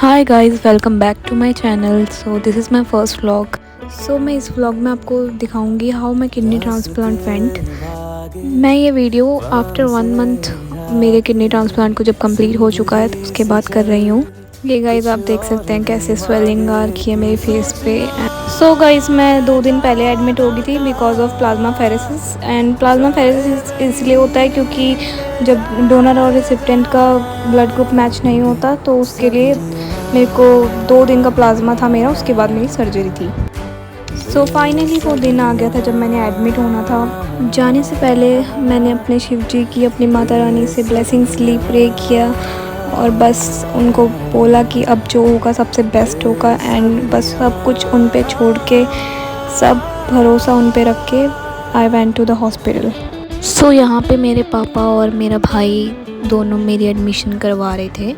Hi guys, welcome back to my channel. So this is my first vlog. So मैं इस vlog में आपको दिखाऊंगी हाउ मैं किडनी ट्रांसप्लांट वेंट। मैं ये वीडियो आफ्टर 1 मंथ मेरे किडनी ट्रांसप्लांट को जब कंप्लीट हो चुका है तो उसके बाद कर रही हूँ। ये गाइस आप देख सकते हैं कैसे स्वेलिंग आ रखी है मेरे फेस पे। सो गाइस मैं 2 दिन पहले एडमिट हो गई थी because of plasma pheresis. And plasma pheresis इसलिए होता है क्योंकि जब डोनर और रिसिप्टेंट का ब्लड ग्रुप मैच नहीं होता तो उसके लिए मेरे को 2 दिन का प्लाज्मा था मेरा, उसके बाद मेरी सर्जरी थी। सो फाइनली वो दिन आ गया था जब मैंने एडमिट होना था। जाने से पहले मैंने अपने शिव जी की, अपनी माता रानी से ब्लेसिंग्स ली, प्रे किया और बस उनको बोला कि अब जो होगा सबसे बेस्ट होगा। एंड बस सब कुछ उन पे छोड़ के, सब भरोसा उन पे रख के I went to the hospital. So यहाँ पे मेरे पापा और मेरा भाई दोनों मेरी एडमिशन करवा रहे थे।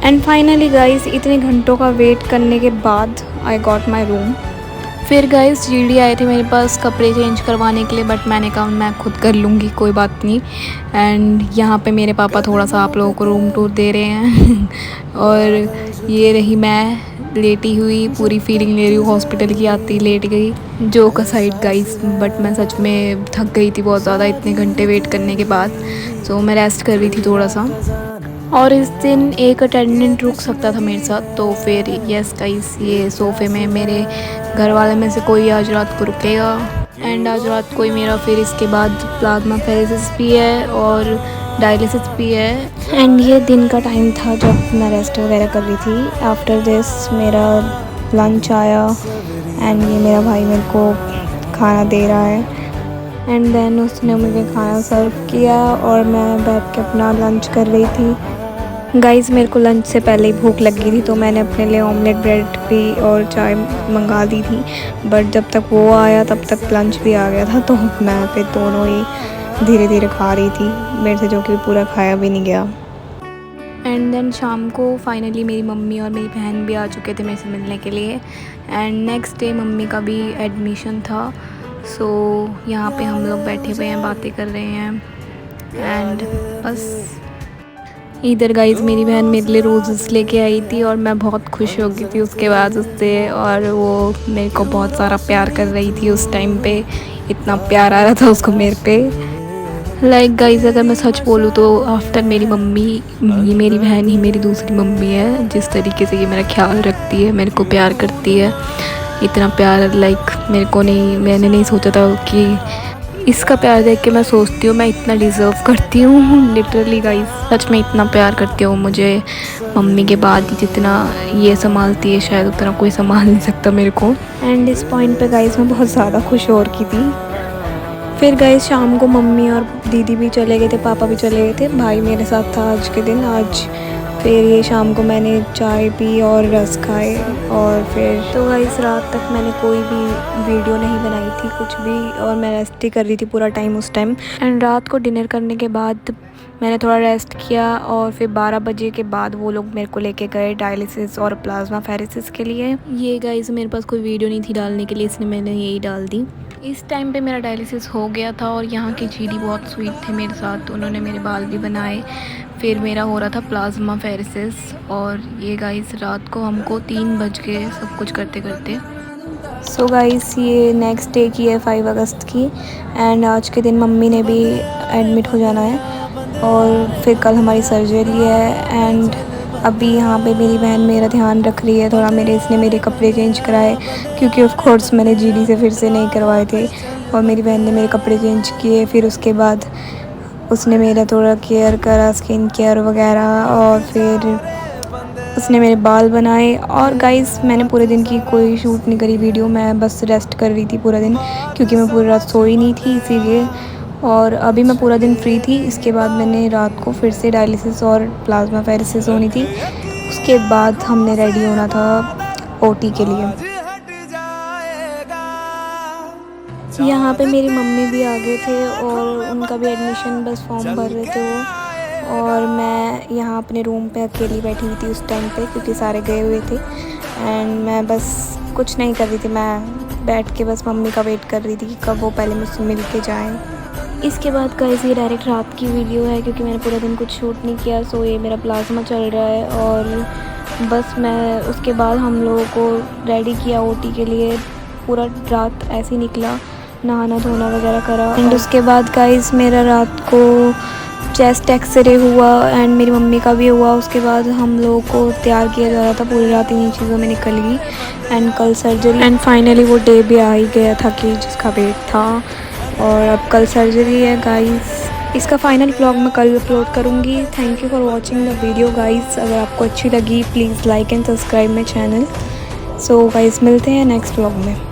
एंड फाइनली गाइस इतने घंटों का वेट करने के बाद आई गॉट माई रूम। फिर गाइस जीडी आए थे मेरे पास कपड़े चेंज करवाने के लिए, बट मैंने कहा मैं खुद कर लूँगी, कोई बात नहीं। एंड यहाँ पे मेरे पापा थोड़ा सा आप लोगों को रूम टूर दे रहे हैं और ये रही मैं लेटी हुई, पूरी फीलिंग ले रही हूँ हॉस्पिटल की, आती लेट गई। जोक असाइड गाइस, बट मैं सच में थक गई थी बहुत ज़्यादा इतने घंटे वेट करने के बाद। सो मैं रेस्ट कर रही थी थोड़ा सा। और इस दिन एक अटेंडेंट रुक सकता था मेरे साथ, तो फिर यस गाइस ये सोफ़े में मेरे घर वाले में से कोई आज रात को रुकेगा। एंड आज रात कोई मेरा फिर इसके बाद प्लाज्मा फेरेसिस भी है और डायलिसिस भी है। एंड ये दिन का टाइम था जब मैं रेस्ट वगैरह कर रही थी। आफ्टर दिस मेरा लंच आया एंड ये मेरा भाई मेरे को खाना दे रहा है। एंड देन उसने मुझे खाना सर्व किया और मैं बैठ के अपना लंच कर रही थी। गाइस मेरे को लंच से पहले ही भूख लगी थी तो मैंने अपने लिए ऑमलेट ब्रेड भी और चाय मंगा दी थी। बट जब तक वो आया तब तक लंच भी आ गया था, तो मैं फिर दोनों ही धीरे धीरे खा रही थी मेरे से, जो कि पूरा खाया भी नहीं गया। एंड देन शाम को फाइनली मेरी मम्मी और मेरी बहन भी आ चुके थे मेरे से मिलने के लिए। एंड नेक्स्ट डे मम्मी का भी एडमिशन था। सो यहाँ पे हम लोग बैठे हुए हैं, बातें कर रहे हैं। एंड बस इधर गाइस मेरी बहन मेरे लिए रोज़ेस लेके आई थी और मैं बहुत खुश हो गई थी उसके बाद उससे। और वो मेरे को बहुत सारा प्यार कर रही थी उस टाइम पे, इतना प्यार आ रहा था उसको मेरे पे। लाइक गाइस अगर मैं सच बोलूँ तो आफ्टर मेरी मम्मी, ये मेरी बहन ही मेरी दूसरी मम्मी है। जिस तरीके से ये मेरा ख्याल रखती है, मेरे को प्यार करती है, इतना प्यार लाइक मेरे को नहीं, मैंने नहीं सोचा था कि इसका प्यार देख के मैं सोचती हूँ मैं इतना डिज़र्व करती हूँ। लिटरली गाइस सच में इतना प्यार करती हूँ मुझे मम्मी के बाद, जितना ये संभालती है शायद उतना कोई संभाल नहीं सकता मेरे को। एंड इस पॉइंट पे गाइस मैं बहुत ज़्यादा खुश हो रखी थी। फिर गाइस शाम को मम्मी और दीदी भी चले गए थे, पापा भी चले गए थे, भाई मेरे साथ था आज के दिन। आज फिर ये शाम को मैंने चाय पी और रस खाए और फिर तो गाइस रात तक मैंने कोई भी वीडियो नहीं बनाई थी कुछ भी, और मैं रेस्ट ही कर रही थी पूरा टाइम उस टाइम। एंड रात को डिनर करने के बाद मैंने थोड़ा रेस्ट किया और फिर 12 बजे के बाद वो लोग मेरे को लेके गए डायलिसिस और प्लाज्मा फेरेसिस के लिए। ये गाइस मेरे पास कोई वीडियो नहीं थी डालने के लिए, इसलिए मैंने यही डाल दी। इस टाइम पे मेरा डायलिसिस हो गया था और यहाँ के जीडी बहुत स्वीट थे मेरे साथ, तो उन्होंने मेरे बाल भी बनाए। फिर मेरा हो रहा था प्लाज्मा फेरेसिस और ये गाइस रात को हमको 3 बज गए सब कुछ करते करते। सो गाइस ये नेक्स्ट डे की है 5 अगस्त की। एंड आज के दिन मम्मी ने भी एडमिट हो जाना है और फिर कल हमारी सर्जरी है। एंड अभी यहाँ पे मेरी बहन मेरा ध्यान रख रही है थोड़ा, इसने मेरे कपड़े चेंज कराए क्योंकि ऑफ कोर्स मैंने जीडी से फिर से नहीं करवाए थे, और मेरी बहन ने मेरे कपड़े चेंज किए। फिर उसके बाद उसने मेरा थोड़ा केयर करा, स्किन केयर वगैरह, और फिर उसने मेरे बाल बनाए। और गाइस मैंने पूरे दिन की कोई शूट नहीं करी वीडियो, मैं बस रेस्ट कर रही थी पूरा दिन क्योंकि मैं पूरी रात सोई नहीं थी इसीलिए। और अभी मैं पूरा दिन फ्री थी। इसके बाद मैंने रात को फिर से डायलिसिस और प्लाज्मा फेरेसिस होनी थी, उसके बाद हमने रेडी होना था ओटी के लिए। यहाँ पे मेरी मम्मी भी आ गए थे और उनका भी एडमिशन बस फॉर्म भर रहे थे वो, और मैं यहाँ अपने रूम पे अकेली बैठी हुई थी उस टाइम पे क्योंकि सारे गए हुए थे। एंड मैं बस कुछ नहीं कर रही थी, मैं बैठ के बस मम्मी का वेट कर रही थी कि कब वो पहले मुझसे मिल के जाएँ। इसके बाद गाइस ये डायरेक्ट रात की वीडियो है क्योंकि मैंने पूरा दिन कुछ शूट नहीं किया। सो ये मेरा प्लाज्मा चल रहा है और बस मैं उसके बाद हम लोगों को रेडी किया ओटी के लिए। पूरा रात ऐसे ही निकला, नहाना धोना वगैरह करा। एंड उसके बाद गाइस मेरा रात को चेस्ट एक्सरे हुआ एंड मेरी मम्मी का भी हुआ। उसके बाद हम लोगों को तैयार किया जा रहा था, पूरी रात इन्हीं चीज़ों में निकल गई। एंड कल सर्जरी एंड फाइनली वो डे भी आ ही गया था कि जिसका वेट था। और अब कल सर्जरी है गाइस। इसका फाइनल व्लॉग मैं कल अपलोड करूँगी। Thank you for watching the video guys. अगर आपको अच्छी लगी please like and subscribe my channel. So guys मिलते हैं नेक्स्ट व्लॉग में।